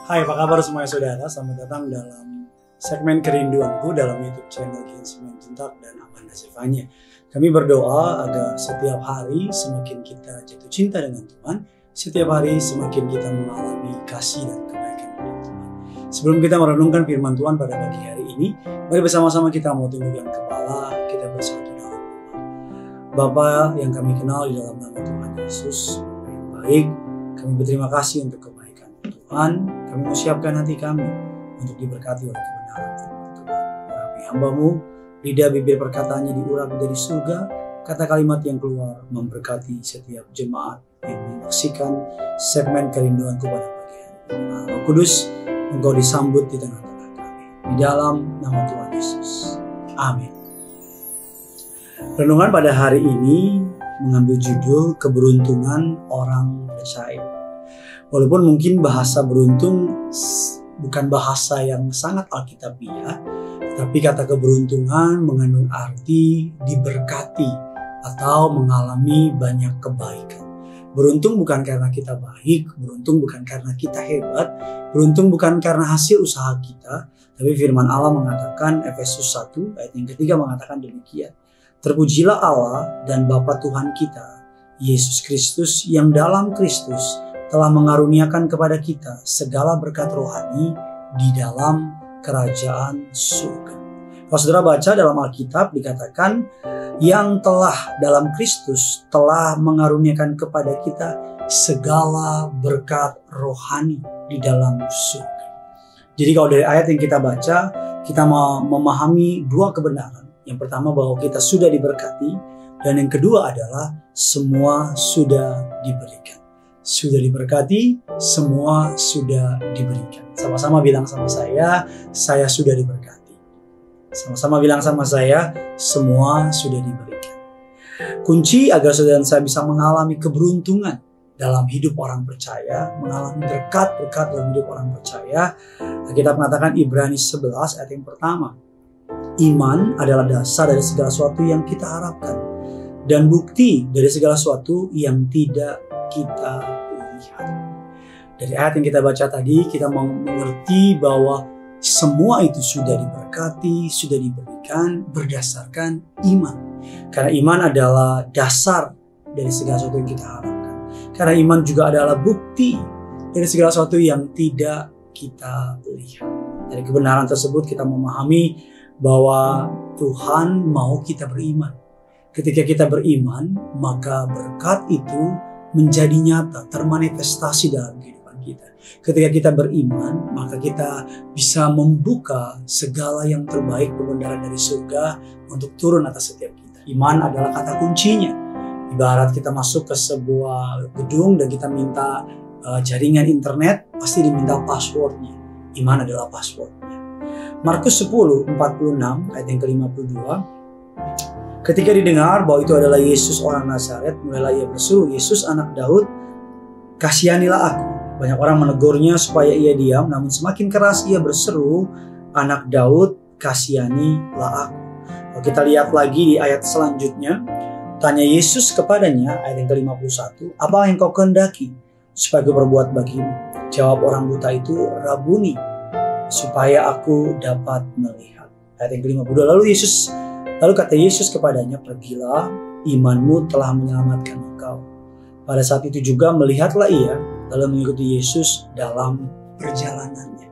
Hai, apa kabar semuanya saudara? Selamat datang dalam segmen kerinduanku dalam YouTube channel Gensi Mencintak dan Amanda Sivanya. Kami berdoa agar setiap hari semakin kita jatuh cinta dengan Tuhan, setiap hari semakin kita mengalami kasih dan kebaikan dari Tuhan. Sebelum kita merenungkan firman Tuhan pada pagi hari ini, mari bersama-sama kita mau tundukkan kepala, kita bersatu dalam doa. Bapa yang kami kenal di dalam nama Tuhan Yesus, Bapa yang baik, kami berterima kasih untuk kebaikan Tuhan. Kami mau siapkan hati kami untuk diberkati oleh kebenaran firman Tuhan. Urapi hamba-Mu, lidah bibir perkataannya diurapi dari surga, kata kalimat yang keluar memberkati setiap jemaat yang menyaksikan segmen kerinduanku pada pagi hari ini. Roh Kudus, Engkau disambut di tengah-tengah kami. Di dalam nama Tuhan Yesus. Amin. Renungan pada hari ini mengambil judul keberuntungan orang percaya. Walaupun mungkin bahasa beruntung bukan bahasa yang sangat alkitabiah, tapi kata keberuntungan mengandung arti diberkati atau mengalami banyak kebaikan. Beruntung bukan karena kita baik, beruntung bukan karena kita hebat, beruntung bukan karena hasil usaha kita, tapi firman Allah mengatakan, Efesus 1 ayat yang ketiga mengatakan demikian. Terpujilah Allah dan Bapa Tuhan kita, Yesus Kristus, yang dalam Kristus telah mengaruniakan kepada kita segala berkat rohani di dalam kerajaan surga. Kalau saudara baca dalam Alkitab dikatakan yang telah dalam Kristus telah mengaruniakan kepada kita segala berkat rohani di dalam surga. Jadi kalau dari ayat yang kita baca, kita memahami dua kebenaran. Yang pertama bahwa kita sudah diberkati, dan yang kedua adalah semua sudah diberikan. Sudah diberkati, semua sudah diberikan. Sama-sama bilang sama saya sudah diberkati. Sama-sama bilang sama saya, semua sudah diberikan. Kunci agar saudara dan saya bisa mengalami keberuntungan dalam hidup orang percaya, mengalami berkat-berkat dalam hidup orang percaya, kita mengatakan Ibrani 11 ayat yang pertama. Iman adalah dasar dari segala sesuatu yang kita harapkan dan bukti dari segala sesuatu yang tidak kita lihat. Dari ayat yang kita baca tadi, kita mengerti bahwa semua itu sudah diberkati, sudah diberikan berdasarkan iman. Karena iman adalah dasar dari segala sesuatu yang kita harapkan. Karena iman juga adalah bukti dari segala sesuatu yang tidak kita lihat. Dari kebenaran tersebut kita memahami bahwa Tuhan mau kita beriman. Ketika kita beriman, maka berkat itu menjadi nyata, termanifestasi dalam kehidupan kita. Ketika kita beriman, maka kita bisa membuka segala yang terbaik kebenaran dari surga untuk turun atas setiap kita. Iman adalah kata kuncinya. Ibarat kita masuk ke sebuah gedung dan kita minta jaringan internet, pasti diminta passwordnya. Iman adalah passwordnya. Markus 10:46 ayat yang ke-52. Ketika didengar bahwa itu adalah Yesus orang Nazaret, mulailah ia berseru, Yesus anak Daud, kasihanilah aku. Banyak orang menegurnya supaya ia diam, namun semakin keras ia berseru, anak Daud, kasihanilah aku. Kalau kita lihat lagi di ayat selanjutnya, tanya Yesus kepadanya, ayat yang ke-51, apa yang kau kehendaki supaya aku berbuat bagimu? Jawab orang buta itu, Rabuni, supaya aku dapat melihat. Ayat yang ke-52, Lalu kata Yesus kepadanya, pergilah, imanmu telah menyelamatkan engkau. Pada saat itu juga melihatlah ia, lalu mengikuti Yesus dalam perjalanannya.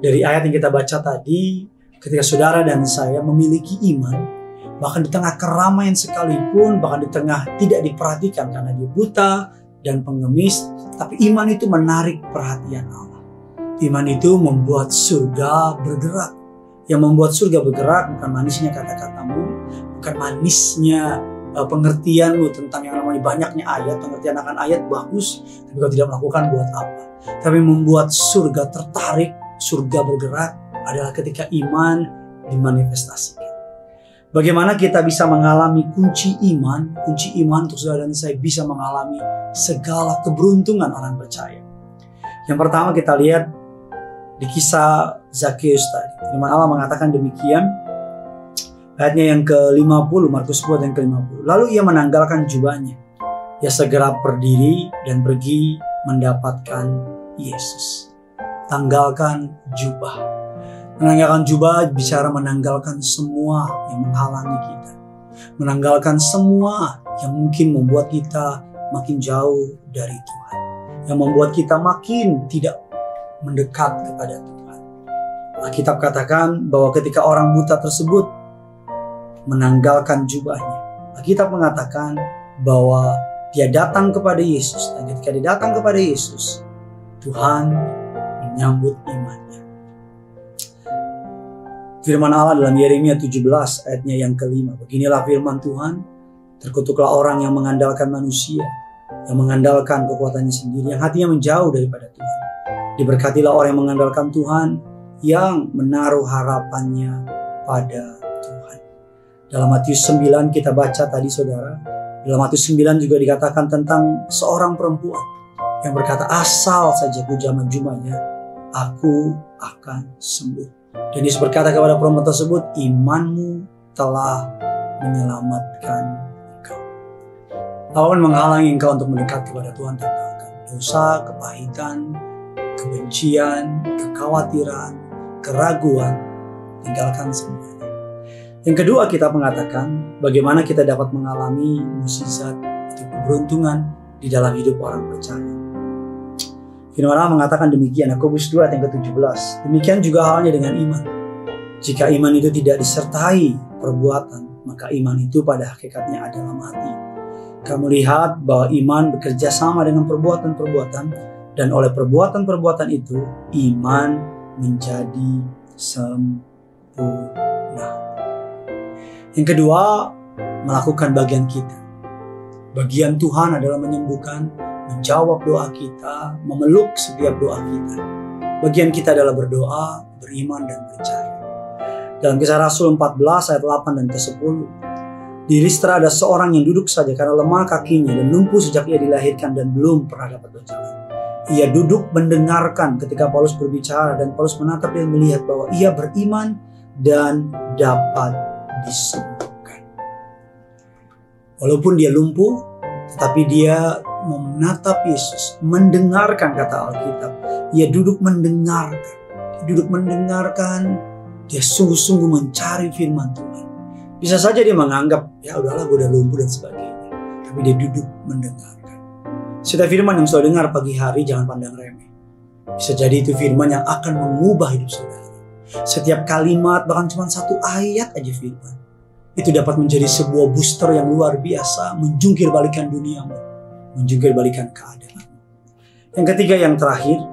Dari ayat yang kita baca tadi, ketika saudara dan saya memiliki iman, bahkan di tengah keramaian sekalipun, bahkan di tengah tidak diperhatikan karena dia buta dan pengemis, tapi iman itu menarik perhatian Allah. Iman itu membuat surga bergerak. Yang membuat surga bergerak bukan manisnya kata-katamu, bukan manisnya pengertianmu tentang yang namanya banyaknya ayat, pengertian akan ayat bagus, tapi kalau tidak melakukan buat apa? Tapi membuat surga tertarik, surga bergerak adalah ketika iman dimanifestasikan. Bagaimana kita bisa mengalami kunci iman untuk saudara dan saya bisa mengalami segala keberuntungan orang percaya. Yang pertama kita lihat di kisah Zakheus tadi. Firman Allah mengatakan demikian. Ayatnya yang ke-50, Markus 10 yang ke-50. Lalu ia menanggalkan jubahnya. Ia segera berdiri dan pergi mendapatkan Yesus. tanggalkan jubah. Menanggalkan jubah bicara menanggalkan semua yang menghalangi kita. Menanggalkan semua yang mungkin membuat kita makin jauh dari Tuhan. Yang membuat kita makin tidak mendekat kepada Tuhan. Alkitab katakan bahwa ketika orang buta tersebut menanggalkan jubahnya, Alkitab mengatakan bahwa dia datang kepada Yesus. Dan ketika dia datang kepada Yesus, Tuhan menyambut imannya. Firman Allah dalam Yeremia 17 ayatnya yang kelima. Beginilah firman Tuhan, terkutuklah orang yang mengandalkan manusia, yang mengandalkan kekuatannya sendiri, yang hatinya menjauh daripada Tuhan. Diberkatilah orang yang mengandalkan Tuhan, yang menaruh harapannya pada Tuhan. Dalam Matius 9 kita baca tadi saudara, dalam Matius 9 juga dikatakan tentang seorang perempuan yang berkata, asal saja ku jamah jubahnya, aku akan sembuh. Dan Yesus berkata kepada perempuan tersebut, imanmu telah menyelamatkan engkau. Apapun menghalangi engkau untuk mendekat kepada Tuhan, tanggalkan. Dosa, kepahitan, kebencian, kekhawatiran, keraguan, tinggalkan semuanya. Yang kedua kita mengatakan bagaimana kita dapat mengalami mukjizat atau keberuntungan di dalam hidup orang percaya. Firman Allah mengatakan demikian, Yakobus 2 ayat yang ke-17. Demikian juga halnya dengan iman. Jika iman itu tidak disertai perbuatan, maka iman itu pada hakikatnya adalah mati. Kamu lihat bahwa iman bekerja sama dengan perbuatan-perbuatan, dan oleh perbuatan-perbuatan itu, iman menjadi sempurna. Yang kedua, melakukan bagian kita. Bagian Tuhan adalah menyembuhkan, menjawab doa kita, memeluk setiap doa kita. Bagian kita adalah berdoa, beriman, dan percaya. Dalam Kisah Rasul 14 ayat 8 dan ke-10, di Listra ada seorang yang duduk saja karena lemah kakinya dan lumpuh sejak ia dilahirkan dan belum pernah dapat berjalan. Ia duduk mendengarkan ketika Paulus berbicara, dan Paulus menatap dan melihat bahwa ia beriman dan dapat disembuhkan. Walaupun dia lumpuh, tetapi dia menatap Yesus, mendengarkan kata Alkitab. Ia duduk mendengarkan, dia sungguh-sungguh mencari firman Tuhan. Bisa saja dia menganggap, ya udahlah gue udah lumpuh dan sebagainya. Tapi dia duduk mendengarkan. Setiap firman yang saudara dengar pagi hari jangan pandang remeh. Bisa jadi itu firman yang akan mengubah hidup saudara. Setiap kalimat, bahkan cuma satu ayat aja firman, itu dapat menjadi sebuah booster yang luar biasa, menjungkir balikan duniamu, menjungkir balikan keadaanmu. Yang ketiga, yang terakhir,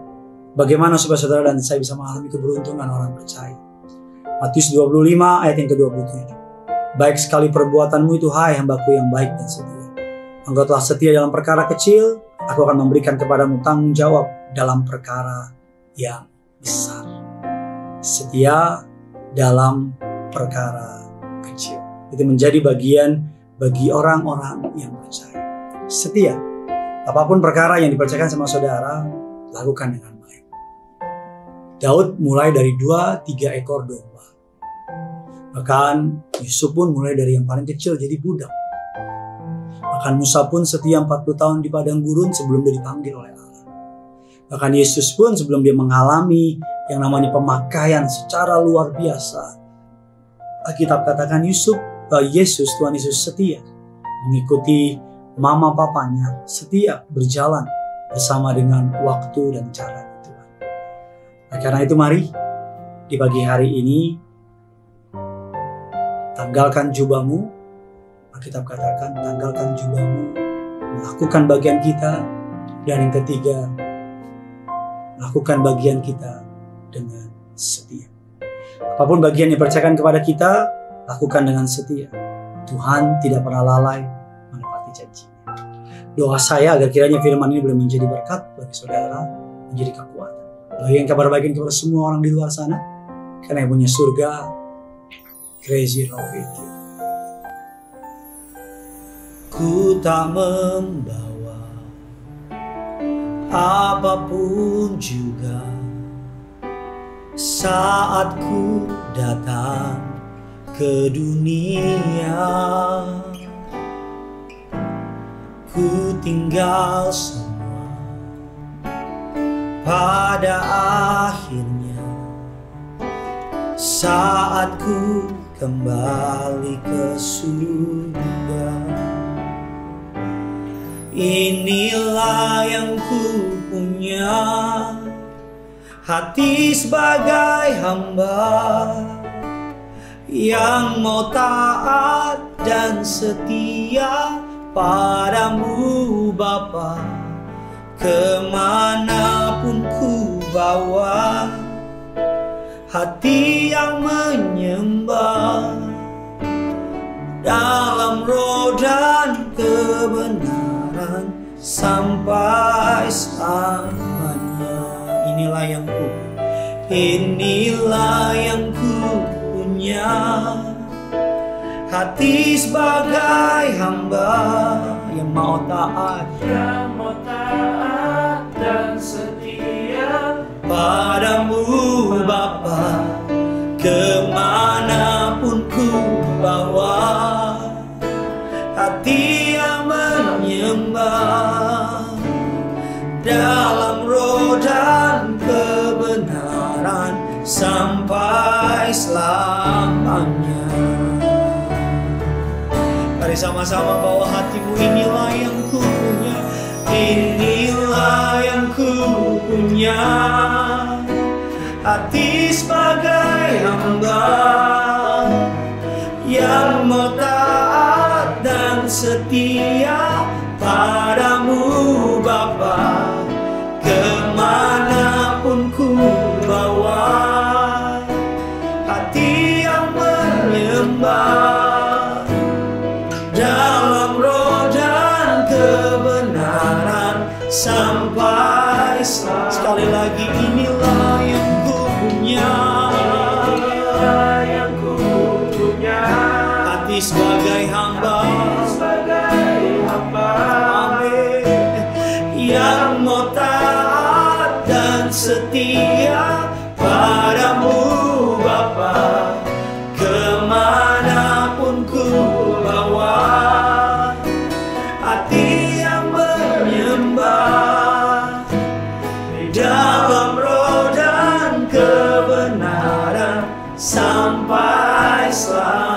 bagaimana supaya saudara dan saya bisa mengalami keberuntungan orang percaya. Matius 25 ayat yang ke-27. Baik sekali perbuatanmu itu, hai hambaku yang baik dan setia. Engkau telah setia dalam perkara kecil, aku akan memberikan kepadamu tanggung jawab dalam perkara yang besar. Setia dalam perkara kecil. Itu menjadi bagian bagi orang-orang yang percaya. Setia. Apapun perkara yang dipercayakan sama saudara, lakukan dengan baik. Daud mulai dari 2-3 ekor domba. Bahkan Yusuf pun mulai dari yang paling kecil jadi budak. Bahkan Musa pun setia 40 tahun di padang gurun sebelum dia dipanggil oleh Allah. Bahkan Yesus pun sebelum dia mengalami yang namanya pemakaian secara luar biasa, Alkitab katakan Yesus, Tuhan Yesus setia mengikuti mama papanya, setia berjalan bersama dengan waktu dan cara Tuhan. Nah, karena itu mari di pagi hari ini tanggalkan jubahmu. Alkitab katakan tanggalkan jubahmu, melakukan bagian kita, dan yang ketiga melakukan bagian kita dengan setia. Apapun bagian yang dipercayakan kepada kita, lakukan dengan setia. Tuhan tidak pernah lalai menepati janjinya. Doa saya agar kiranya firman ini boleh menjadi berkat bagi saudara, menjadi kekuatan. Bagi yang kabar baik kepada semua orang di luar sana, karena yang punya surga, crazy love itu. Ku tak membawa apapun juga saat ku datang ke dunia. Ku tinggal semua pada akhirnya saat ku kembali ke surga. Inilah yang ku punya, hati sebagai hamba yang mau taat dan setia padamu Bapa. Kemanapun ku bawa, hati yang menyembah dalam roh dan kebenaran sampai selamanya. Inilah yang ku punya, hati sebagai hamba yang mau taat dan setia padamu Bapa. Kemanapun ku bawa, hati yang menyembah dalam roh dan kebenaran sampai selamanya. Mari sama-sama bawa hatimu. Inilah yang ku punya, inilah yang ku punya, hati sebagai hamba yang mau taat dan setia padamu Bapa. Kemanapun ku bawa, hati yang menyembah dalam roh dan kebenaran sampai sekali lagi. Inilah yang ku punya, hati sebagai hamba, amin, yang mau taat dan setia padamu Bapa. Kemanapun ku bawa, hati yang menyembah dalam roh dan kebenaran sampai selamanya.